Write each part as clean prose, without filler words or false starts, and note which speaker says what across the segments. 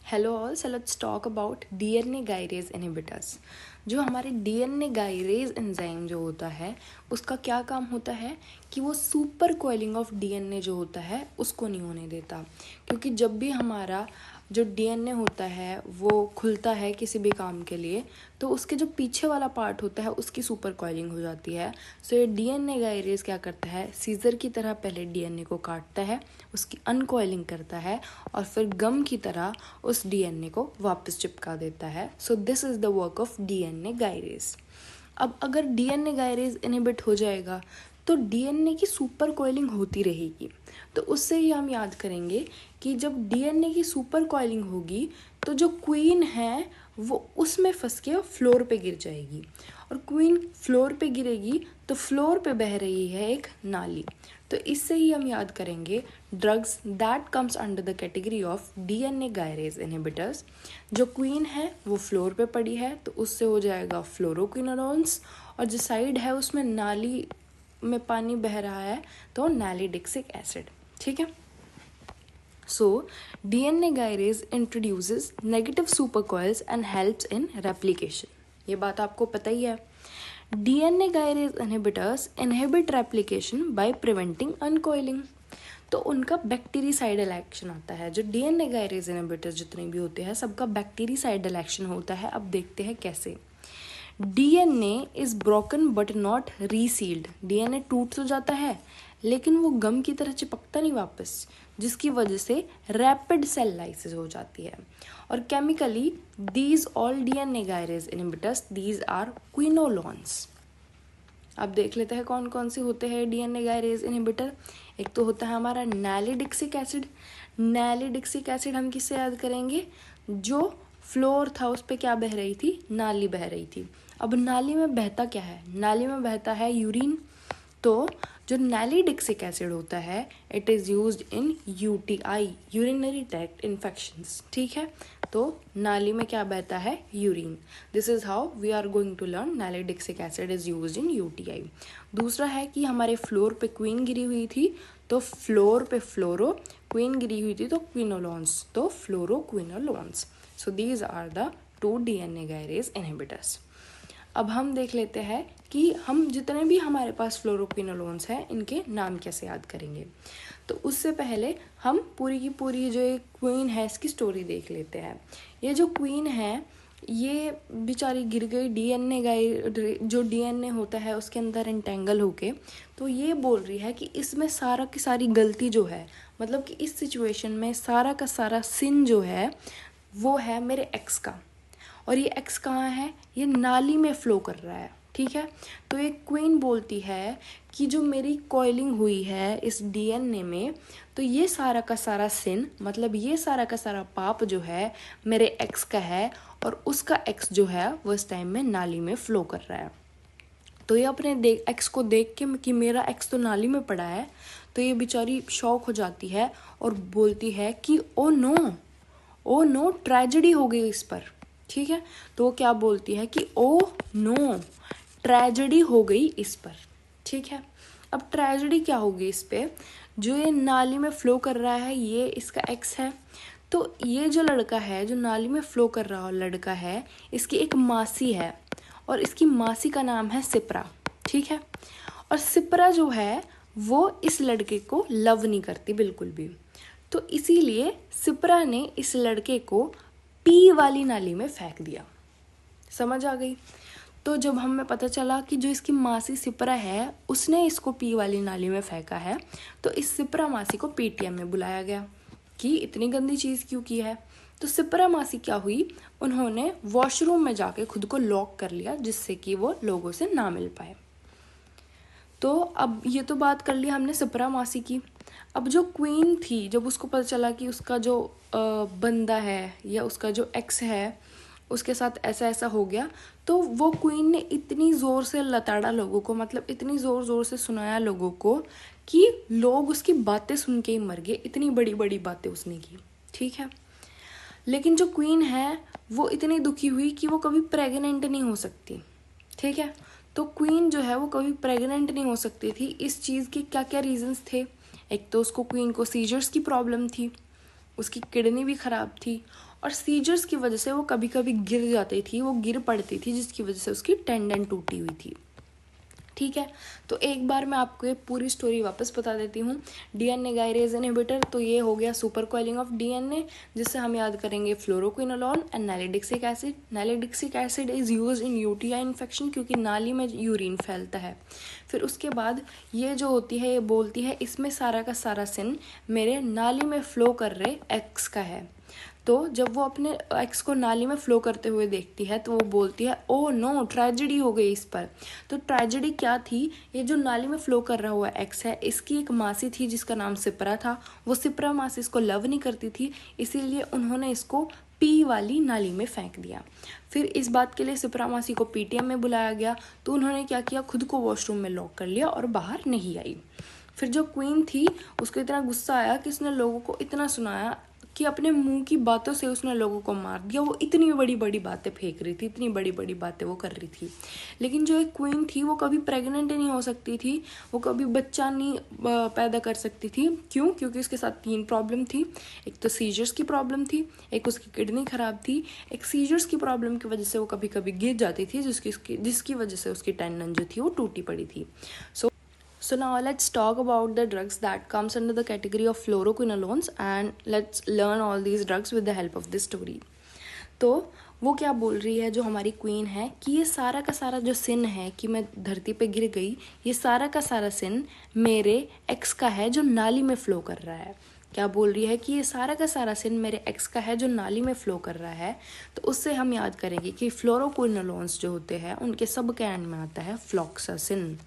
Speaker 1: Hello all, so let's talk about DNA gyrase inhibitors. जो हमारे DNA gyrase enzyme जो होता है उसका क्या काम होता है कि वो सुपर कोइलिंग ऑफ डीएनए जो होता है उसको नहीं होने देता। क्योंकि जब भी हमारा जो डीएनए होता है वो खुलता है किसी भी काम के लिए तो उसके जो पीछे वाला पार्ट होता है उसकी सुपर कोइलिंग हो जाती है। सो ये डीएनए गायरेज क्या करता है, सीजर की तरह पहले डीएनए को काटता है, उसकी अनकोइलिंग करता है और फिर गम की तरह उस डीएनए को वापस चिपका देता है। So this is the work of DNA gyrase. अब अगर डीएनए गायरेज इनहिबिट हो जाएगा तो डीएनए की सुपर कोइलिंग होती रहेगी। तो उससे ही हम याद करेंगे कि जब डीएनए की सुपर कोइलिंग होगी तो जो क्वीन है वो उसमें फंस के फ्लोर पे गिर जाएगी और क्वीन फ्लोर पे गिरेगी तो फ्लोर पे बह रही है एक नाली। तो इससे ही हम याद करेंगे drugs that comes under the category of DNA gyrase inhibitors. जो क्वीन है वो फ्लोर पे पड़ी है तो उससे हो जाएगा फ्लोरोक्विनोलोन्स, और जो साइड है उसमें नाली में पानी बह रहा है तो नैलिडिक्सिक एसिड। ठीक है। So DNA gyrase introduces negative supercoils and helps in replication. ये बात आपको पता ही है। DNA gyrase inhibitors inhibit replication by preventing uncoiling. तो उनका बैक्टीरिसाइडल एक्शन आता है। जो डीएनए गायरेज इनहिबिटर्स जितने भी होते हैं सबका बैक्टीरिसाइडल एक्शन होता है। अब देखते हैं कैसे। DNA is broken but not resealed. DNA टूट तो जाता है लेकिन वो गम की तरह चिपकता नहीं वापस, जिसकी वजह से रैपिड सेल लाइसिस हो जाती है। और chemically these all DNA gyrase inhibitors these are quinolones. अब देख लेते हैं कौन कौन से होते हैं डीएनए गायरेज इनहिबिटर। एक तो होता है हमारा नैलिडिक्सिक एसिड। नैलिडिक्सिक एसिड हम किससे याद करेंगे, जो फ्लोर था उस पर क्या बह रही थी, नाली बह रही थी। अब नाली में बहता क्या है, नाली में बहता है यूरिन। तो जो नैलिडिक्सिक एसिड होता है it is used in UTI, urinary tract infections. ठीक है। तो नाली में क्या बहता है, urine. This is how we are going to learn nalidixic acid is used in UTI. दूसरा है कि हमारे फ्लोर पे क्वीन गिरी हुई थी तो फ्लोर पे फ्लोरो, क्वीन गिरी हुई थी तो क्विनोलोन्स, तो fluoroquinolones. So these are the two DNA gyrase inhibitors. अब हम देख लेते हैं कि हम जितने भी हमारे पास फ्लोरोक्विनोलोन्स हैं इनके नाम कैसे याद करेंगे। तो उससे पहले हम पूरी की पूरी जो एक क्वीन है इसकी स्टोरी देख लेते हैं। ये जो क्वीन है ये बेचारी गिर गई, जो डीएनए होता है उसके अंदर एंटेंगल होके। तो ये बोल रही है कि इसमें सारा की सारी गलती जो है, मतलब कि इस सिचुएशन में सारा का सारा सिन जो है वो है मेरे एक्स का। और ये एक्स कहाँ है, ये नाली में फ्लो कर रहा है। ठीक है। तो एक क्वीन बोलती है कि जो मेरी कॉइलिंग हुई है इस डीएनए में, तो ये सारा का सारा सिन, मतलब ये सारा का सारा पाप जो है मेरे एक्स का है और उसका एक्स जो है वो इस टाइम में नाली में फ्लो कर रहा है। तो ये अपने एक्स को देख के कि मेरा एक्स तो नाली में पड़ा है, तो ये बेचारी शॉक हो जाती है और बोलती है कि ओ नो ट्रेजेडी हो गई इस पर। ठीक है। तो वो क्या बोलती है कि ओ नो ट्रेजेडी हो गई इस पर। ठीक है। अब ट्रेजेडी क्या होगी इस पे, जो ये नाली में फ्लो कर रहा है ये इसका एक्स है। तो ये जो लड़का है जो नाली में फ्लो कर रहा लड़का है, इसकी एक मासी है और इसकी मासी का नाम है सिप्रा। ठीक है। और सिप्रा जो है वो इस लड़के को लव नहीं करती बिल्कुल भी। तो इसीलिए सिप्रा ने इस लड़के को पी वाली नाली में फेंक दिया। समझ आ गई। तो जब हमें पता चला कि जो इसकी मासी सिप्रा है उसने इसको पी वाली नाली में फेंका है, तो इस सिप्रा मासी को पीटीएम में बुलाया गया कि इतनी गंदी चीज़ क्यों की है। तो सिप्रा मासी क्या हुई, उन्होंने वॉशरूम में जाके खुद को लॉक कर लिया जिससे कि वो लोगों से ना मिल पाए। तो अब ये तो बात कर ली हमने सिप्रा मासी की। अब जो क्वीन थी, जब उसको पता चला कि उसका जो बंदा है या उसका जो एक्स है उसके साथ ऐसा ऐसा हो गया, तो वो क्वीन ने इतनी ज़ोर से लताड़ा लोगों को, मतलब इतनी ज़ोर से सुनाया लोगों को कि लोग उसकी बातें सुन के ही मर गए। इतनी बड़ी बड़ी बातें उसने की। ठीक है। लेकिन जो क्वीन है वो इतनी दुखी हुई कि वो कभी प्रेग्नेंट नहीं हो सकती। ठीक है। तो क्वीन जो है वो कभी प्रेग्नेंट नहीं हो सकती थी। इस चीज़ के क्या क्या रीजंस थे, एक तो उसको क्वीन को सीजर्स की प्रॉब्लम थी, उसकी किडनी भी ख़राब थी, और सीजर्स की वजह से वो कभी कभी गिर जाती थी, वो गिर पड़ती थी, जिसकी वजह से उसकी टेंडन टूटी हुई थी। ठीक है, तो एक बार मैं आपको ये पूरी स्टोरी वापस बता देती हूँ। डीएनए गायरेज इनहिबिटर, तो ये हो गया सुपर कॉइलिंग ऑफ डीएनए, जिससे हम याद करेंगे fluoroquinolone and nalidixic acid. Nalidixic acid is use in UTI infection, क्योंकि नाली में यूरिन फैलता है। फिर उसके बाद ये जो होती है, ये बोलती है इसमें सारा का सारा सिन मेरे नाली में फ्लो कर रहे एक्स का है। तो जब वो अपने एक्स को नाली में फ्लो करते हुए देखती है तो वो बोलती है ओ नो, ट्रेजेडी हो गई इस पर। तो ट्रेजेडी क्या थी, ये जो नाली में फ्लो कर रहा हुआ एक्स है, इसकी एक मासी थी जिसका नाम सिप्रा था। वो सिप्रा मासी इसको लव नहीं करती थी, इसीलिए उन्होंने इसको पी वाली नाली में फेंक दिया। फिर इस बात के लिए सिप्रा मासी को पीटीएम में बुलाया गया, तो उन्होंने क्या किया, खुद को वॉशरूम में लॉक कर लिया और बाहर नहीं आई। फिर जो क्वीन थी उसको इतना गुस्सा आया कि उसने लोगों को इतना सुनाया कि अपने मुंह की बातों से उसने लोगों को मार दिया। वो इतनी बड़ी बड़ी बातें फेंक रही थी, इतनी बड़ी बड़ी बातें वो कर रही थी। लेकिन जो एक क्वीन थी वो कभी प्रेग्नेंट नहीं हो सकती थी, वो कभी बच्चा नहीं पैदा कर सकती थी। क्यों? क्योंकि उसके साथ 3 प्रॉब्लम थी। एक तो सीजर्स की प्रॉब्लम थी, एक उसकी किडनी खराब थी, एक सीजर्स की प्रॉब्लम की वजह से वो कभी कभी गिर जाती थी, जिसकी वजह से उसकी टेंडन जो थी वो टूटी पड़ी थी। So now let's talk about the drugs that comes under the category of fluoroquinolones, and let's learn all these drugs with the help of this story. तो वो क्या बोल रही है जो हमारी क्वीन है कि ये सारा का सारा जो सिन है कि मैं धरती पे गिर गई, ये सारा का सारा सिन मेरे एक्स का है जो नाली में फ्लो कर रहा है। क्या बोल रही है कि ये सारा का सारा सिन मेरे एक्स का है जो नाली में फ्लो कर रहा है। तो उससे हम याद करेंगे कि फ्लोरोक्विनोलोन्स जो होते हैं उनके सब के एंड में आता है फ्लॉक्सासिन।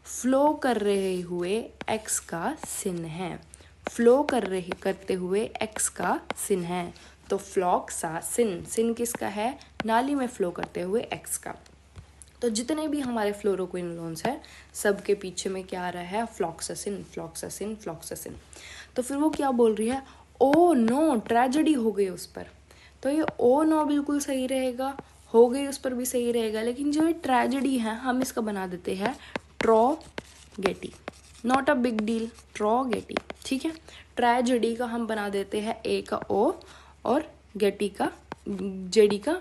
Speaker 1: फ्लो कर रहे हुए एक्स का सिन है, फ्लो करते हुए एक्स का सिन है, तो फ्लॉक्सासिन। सिन किसका है? नाली में फ्लो करते हुए एक्स का। तो जितने भी हमारे फ्लोरोक्विनोलोन्स हैं सबके पीछे में क्या आ रहा है? फ्लॉक्सासिन, फ्लॉक्सासिन, फ्लॉक्सासिन। तो फिर वो क्या बोल रही है, ओ नो, ट्रेजेडी हो गई उस पर। तो ये ओ नो बिल्कुल सही रहेगा, हो गई उस पर भी सही रहेगा, लेकिन जो ये ट्रेजेडी है हम इसका बना देते हैं ट्रॉगेटी। नॉट अ बिग डील, ट्रॉगेटी। ठीक है, ट्रेजेडी का हम बना देते हैं ए का ओ और गेटी का जेडी का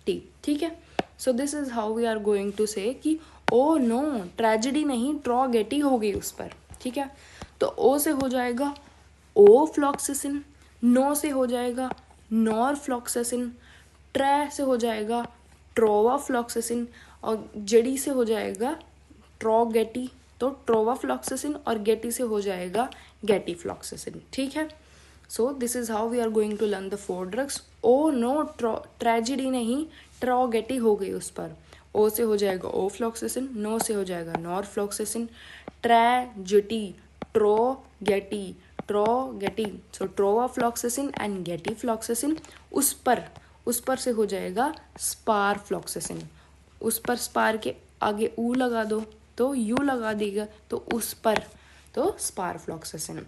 Speaker 1: टी। ठीक है, so this is how we are going to say कि ओ नो, ट्रेजेडी नहीं, ट्रॉगेटी हो गई उस पर। ठीक है, तो ओ से हो जाएगा ओ फ्लॉक्सासिन, नो से हो जाएगा नॉर फ्लॉक्सासिन, ट्रै से हो जाएगा ट्रोवा फ्लॉक्सासिन, और जेडी से हो जाएगा ट्रॉगेटी, तो ट्रोवा फ्लॉक्सासिन, और गेटी से हो जाएगा गेटी फ्लॉक्सासिन। ठीक है, so this is how we are going to learn the 4 drugs. Oh no, tragedy नहीं, ट्रॉगेटी हो गई उस पर। ओ से हो जाएगा ओ फ्लॉक्सासिन, नो से हो जाएगा नॉर फ्लॉक्सासिन, ट्रेजेडी, ट्रोगेटी, ट्रोगेटी, so trovafloxacin and gatifloxacin. उस पर से हो जाएगा स्पार फ्लॉक्सासिन। उस पर स्पार के आगे ऊ लगा दो तो यू लगा देगा, तो उस पर, तो स्पार फ्लॉक्सासिन।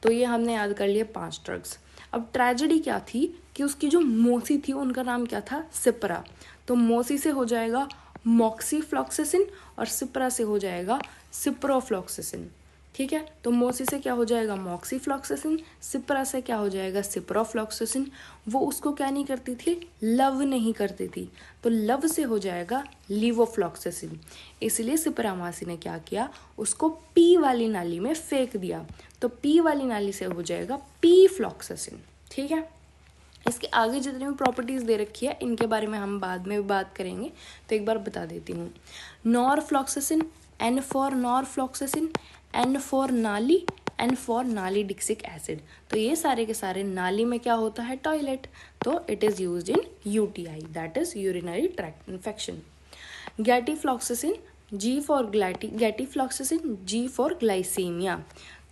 Speaker 1: तो ये हमने याद कर लिए 5 ड्रग्स। अब ट्रेजेडी क्या थी कि उसकी जो मौसी थी उनका नाम क्या था? सिप्रा। तो मौसी से हो जाएगा मॉक्सीफ्लॉक्सासिन और सिप्रा से हो जाएगा सिप्रोफ्लॉक्सासिन। ठीक है, तो मौसी से क्या हो जाएगा? मॉक्सीफ्लॉक्सासिन, सिप्रा से क्या हो जाएगा? सिप्रोफ्लॉक्सासिन। वो उसको क्या नहीं करती थी? लव नहीं करती थी, तो लव से हो जाएगा लीवोफ्लॉक्सासिन। इसलिए सिप्रा मासी ने क्या किया? उसको पी वाली नाली में फेंक दिया, तो पी वाली नाली से हो जाएगा पी फ्लॉक्सासिन। ठीक है, इसके आगे जितनी भी प्रॉपर्टीज़ दे रखी है इनके बारे में हम बाद में भी बात करेंगे, तो एक बार बता देती हूँ। Norfloxacin, N for norfloxacin, N for नाली, एन फॉर नालीडिक्सिक एसिड। तो ये सारे के सारे नाली में क्या होता है? टॉयलेट, तो it is used in UTI, that is urinary tract infection. Gatifloxacin, G for gatifloxacin, G for glycaemia.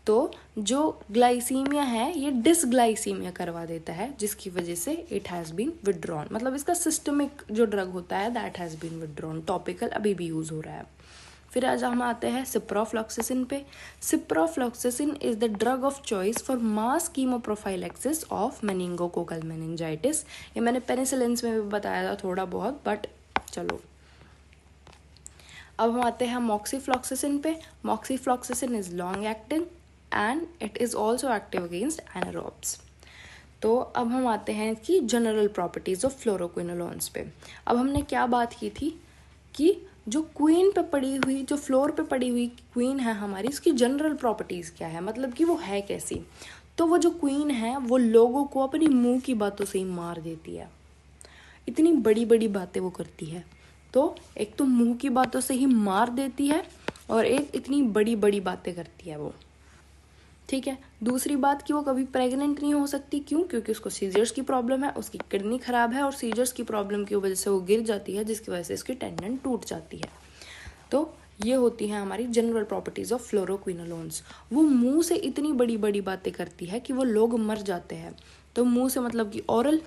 Speaker 1: तो जो ग्लाइसीमिया है ये डिसग्लाइसीमिया करवा देता है, जिसकी वजह से इट हैज़ बीन विदड्रॉन, मतलब इसका सिस्टमिक जो ड्रग होता है that has been withdrawn. Topical अभी भी यूज़ हो रहा है। फिर आज हम आते हैं सिप्रोफ्लॉक्सासिन पे। Ciprofloxacin is the drug of choice for mass chemoprophylaxis of meningococcal meningitis. ये मैंने पेनिसिलिन में भी बताया था थोड़ा बहुत, बट चलो अब हम आते हैं मॉक्सीफ्लॉक्सासिन पे। Moxifloxacin is long acting and it is also active against anaerobes. तो अब हम आते हैं कि जनरल प्रॉपर्टीज़ ऑफ फ्लोरोक्विनोलोन्स पे। अब हमने क्या बात की थी कि जो क्वीन पे पड़ी हुई, जो फ्लोर पे पड़ी हुई क्वीन है हमारी, इसकी जनरल प्रॉपर्टीज़ क्या है, मतलब कि वो है कैसी। तो वो जो क्वीन है वो लोगों को अपनी मुंह की बातों से ही मार देती है। इतनी बड़ी बड़ी बातें वो करती है। तो एक तो मुंह की बातों से ही मार देती है और एक इतनी बड़ी बड़ी बातें करती है वो, ठीक है। दूसरी बात कि वो कभी प्रेग्नेंट नहीं हो सकती। क्यों? क्योंकि उसको सीजर्स की प्रॉब्लम है, उसकी किडनी खराब है और सीजर्स की प्रॉब्लम की वजह से वो गिर जाती है, जिसकी वजह से उसकी टेंडन टूट जाती है। तो ये होती है हमारी जनरल प्रॉपर्टीज ऑफ फ्लोरोक्विनोलोन्स। वो मुंह से इतनी बड़ी बड़ी बातें करती है कि वो लोग मर जाते हैं। तो मुंह से मतलब कि ओरल,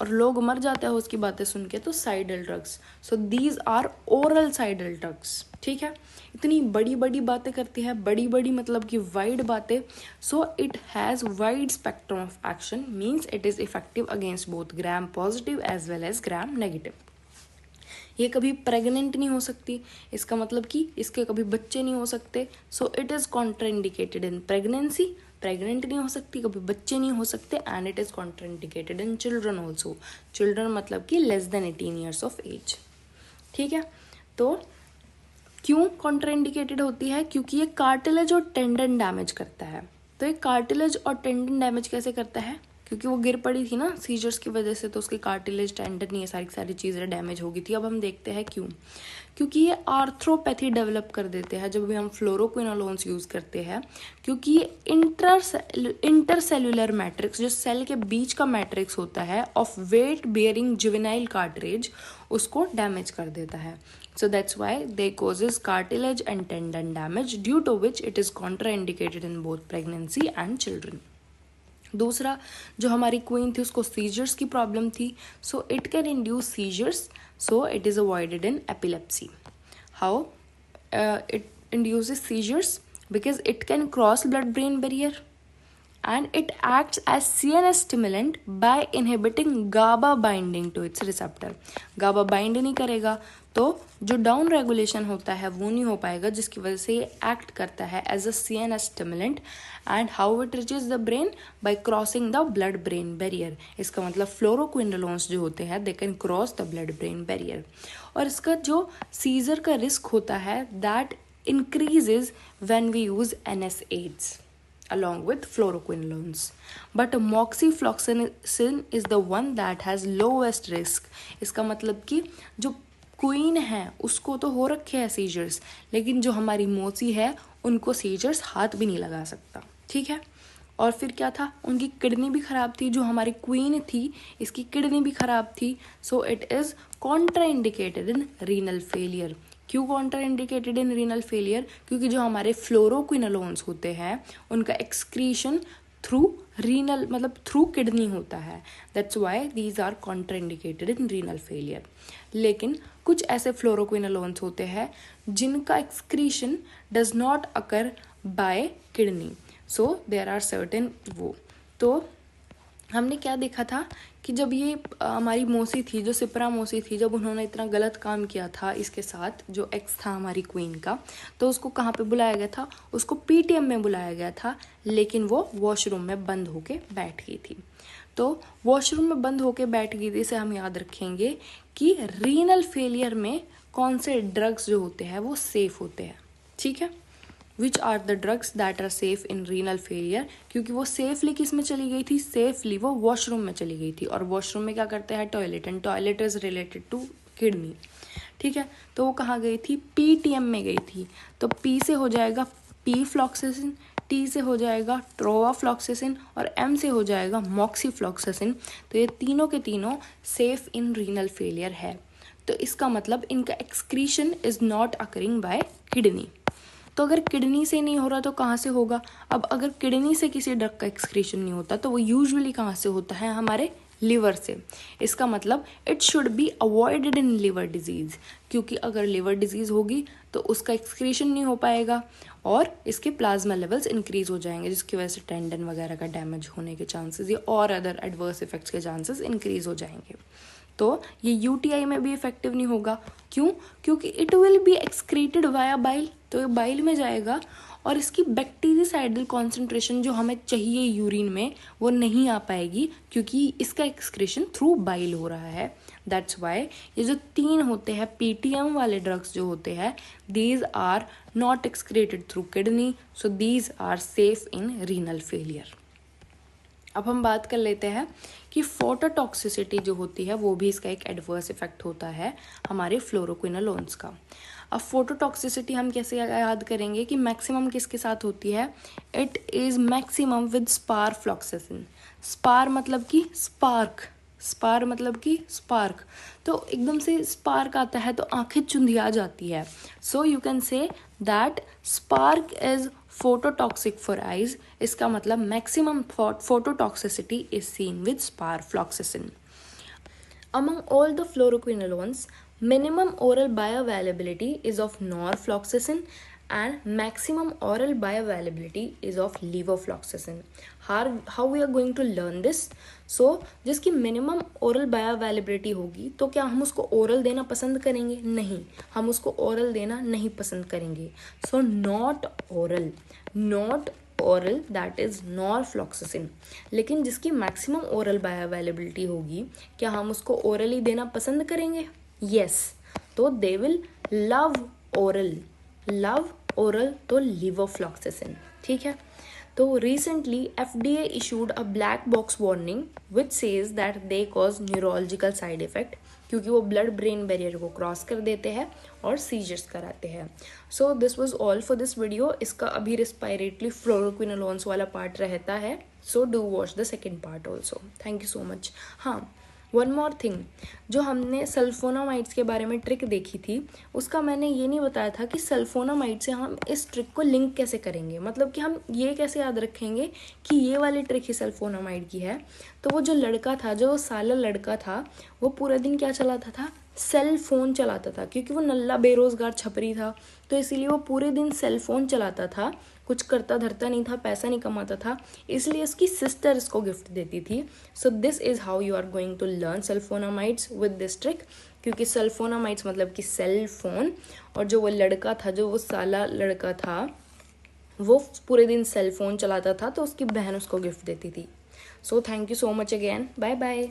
Speaker 1: और लोग मर जाते हैं उसकी बातें सुन के, तो cidal drugs. So these are oral cidal drugs, ठीक है। इतनी बड़ी बड़ी बातें करती है, बड़ी बड़ी मतलब कि वाइड बातें। So it has wide spectrum of action, means it is effective against both gram positive as well as gram negative. ये कभी प्रेग्नेंट नहीं हो सकती, इसका मतलब कि इसके कभी बच्चे नहीं हो सकते। So it is contraindicated in pregnancy, pregnant नहीं हो सकती, कभी बच्चे नहीं हो सकते। And it is contraindicated in children also, children मतलब कि less than 18 years of age, ठीक है। तो क्यों कॉन्ट्राइंडिकेटेड होती है? क्योंकि ये कार्टिलेज और टेंडन डैमेज करता है। तो ये कार्टिलेज और टेंडन डैमेज कैसे करता है? क्योंकि वो गिर पड़ी थी ना सीजर्स की वजह से, तो उसकी कार्टिलेज, टेंडन, ये सारी चीज़ें डैमेज हो गई थी। अब हम देखते हैं क्यों। क्योंकि ये आर्थ्रोपैथी डेवलप कर देते हैं जब भी हम फ्लोरोक्विनोलोन्स यूज़ करते हैं। क्योंकि ये इंटरसेल्युलर मैट्रिक्स, जो सेल के बीच का मैट्रिक्स होता है of weight bearing juvenile cartilage, उसको डैमेज कर देता है। So that's why they causes cartilage and tendon damage, due to which it is contraindicated in both pregnancy and children. दूसरा, जो हमारी क्वीन थी उसको सीजर्स की प्रॉब्लम थी, so it can induce seizures, so it is avoided in epilepsy. How it induces seizures? Because it can cross blood brain barrier and it acts as CNS stimulant by inhibiting GABA binding to its receptor. GABA bind नहीं करेगा तो जो down regulation होता है वो नहीं हो पाएगा, जिसकी वजह से ये एक्ट करता है as a CNS stimulant. And how it reaches the brain? By crossing the blood brain barrier. इसका मतलब फ्लोरोक्विनोलोन्स जो होते हैं they can cross the blood brain barrier. और इसका जो सीजर का रिस्क होता है that increases when we use NSAIDs along with fluoroquinolones. But moxifloxacin is the one that has lowest risk. इसका मतलब कि जो क्वीन है उसको तो हो रखे हैं सीजर्स, लेकिन जो हमारी मौसी है उनको सीजर्स हाथ भी नहीं लगा सकता, ठीक है। और फिर क्या था, उनकी किडनी भी ख़राब थी। जो हमारी क्वीन थी इसकी किडनी भी ख़राब थी। So it is contraindicated in renal failure. क्यों कॉन्ट्राइंडिकेटेड इन रीनल फेलियर? क्योंकि जो हमारे फ्लोरोक्विनोलोन्स होते हैं उनका एक्सक्रीशन थ्रू रीनल मतलब थ्रू किडनी होता है। That's why these are contraindicated in renal failure. लेकिन कुछ ऐसे फ्लोरोक्विनोलोन्स होते हैं जिनका excretion does not occur by kidney. So there are certain वो। तो हमने क्या देखा था कि जब ये हमारी मौसी थी, जो सिपरा मौसी थी, जब उन्होंने इतना गलत काम किया था इसके साथ, जो एक्स था हमारी क्वीन का, तो उसको कहाँ पे बुलाया गया था? उसको PTM में बुलाया गया था, लेकिन वो वॉशरूम में बंद होके बैठ गई थी। तो वॉशरूम में बंद होके बैठ गई थी, इसे हम याद रखेंगे कि रीनल फेलियर में कौन से ड्रग्स जो होते हैं वो सेफ होते हैं, ठीक है। Which are the drugs that are safe in renal failure? क्योंकि वो सेफली किस में चली गई थी? सेफली वो वॉशरूम में चली गई थी। और वॉशरूम में क्या करते हैं? Toilet, and toilet is related to kidney, ठीक है। तो वो कहाँ गई थी? PTM में गई थी। तो P से हो जाएगा P-फ्लॉक्सेसिन, T से हो जाएगा ट्रोवाफ्लॉक्सेसिन और M से हो जाएगा मॉक्सीफ्लॉक्सेसिन। तो ये तीनों के तीनों सेफ इन रीनल फेलियर है। तो इसका मतलब इनका excretion is not occurring bye kidney. तो अगर किडनी से नहीं हो रहा तो कहाँ से होगा? अब अगर किडनी से किसी ड्रग का एक्सक्रीशन नहीं होता तो वो यूजुअली कहाँ से होता है? हमारे लिवर से। इसका मतलब it should be avoided in liver disease, क्योंकि अगर लिवर डिजीज़ होगी तो उसका एक्सक्रीशन नहीं हो पाएगा और इसके प्लाज्मा लेवल्स इंक्रीज हो जाएंगे, जिसकी वजह से टेंडन वगैरह का डैमेज होने के चांसेस या और अदर एडवर्स इफेक्ट्स के चांसेस इंक्रीज हो जाएंगे। तो ये यूटीआई में भी इफेक्टिव नहीं होगा। क्यों? क्योंकि it will be excreted via bile, तो ये बाइल में जाएगा और इसकी बैक्टीरियासाइडल कॉन्सेंट्रेशन जो हमें चाहिए यूरिन में वो नहीं आ पाएगी, क्योंकि इसका एक्सक्रीशन थ्रू बाइल हो रहा है। दैट्स वाई ये जो 3 होते हैं पीटीएम वाले ड्रग्स जो होते हैं, these are not excreted through kidney, so these are safe in renal failure. अब हम बात कर लेते हैं कि फोटोटॉक्सिसिटी जो होती है वो भी इसका एक एडवर्स इफेक्ट होता है हमारे फ्लोरोक्विनोलोन्स का। अब फोटोटॉक्सिसिटी हम कैसे याद करेंगे कि मैक्सिमम किसके साथ होती है? It is maximum with sparfloxacin. Spar मतलब कि स्पार्क, स्पार मतलब कि स्पार्क, तो एकदम से स्पार्क आता है तो आंखें चुंधिया जाती है। So you can say that spark is phototoxic for eyes. इसका मतलब maximum phototoxicity is seen with sparfloxacin. Among all the fluoroquinolones, minimum oral bioavailability is of norfloxacin and maximum oral bioavailability is of levofloxacin. How we are going to learn this? So, जिसकी minimum oral bioavailability होगी तो क्या हम उसको oral देना पसंद करेंगे? नहीं, हम उसको oral देना नहीं पसंद करेंगे। So, not oral that is norfloxacin. लेकिन जिसकी मैक्सिमम ओरल बायोअवेलेबिलिटी होगी क्या हम उसको ओरली देना पसंद करेंगे? यस, तो दे विल लव ओरल तो लिवोफ्लॉक्सासिन। ठीक है, तो recently FDA issued a black box warning which says that they cause neurological side effect, क्योंकि वो ब्लड ब्रेन बैरियर को क्रॉस कर देते हैं और सीजर्स कराते हैं। So this was all for this video. इसका अभी रेस्पिरेटरी फ्लोरोक्विनोलोन्स वाला पार्ट रहता है, so do watch the second part also. Thank you so much. हाँ, वन मोर थिंग, जो हमने सल्फोनामाइड्स के बारे में ट्रिक देखी थी उसका मैंने ये नहीं बताया था कि सल्फोनामाइड से हम इस ट्रिक को लिंक कैसे करेंगे, मतलब कि हम ये कैसे याद रखेंगे कि ये वाली ट्रिक ही सल्फोनामाइड की है। तो वो जो लड़का था, जो साला लड़का था, वो पूरा दिन क्या चलाता था? सेल फोन चलाता था, क्योंकि वो नल्ला बेरोजगार छपरी था, तो इसीलिए वो पूरे दिन सेल फोन चलाता था, कुछ करता धरता नहीं था, पैसा नहीं कमाता था, इसलिए उसकी सिस्टर इसको गिफ्ट देती थी। So this is how you are going to learn sulphonamides with this trick, क्योंकि सल्फोनामाइड्स मतलब कि सेल फोन, और जो वो लड़का था, जो वो साला लड़का था, वो पूरे दिन सेल फोन चलाता था, तो उसकी बहन उसको गिफ्ट देती थी। So thank you so much again, bye bye.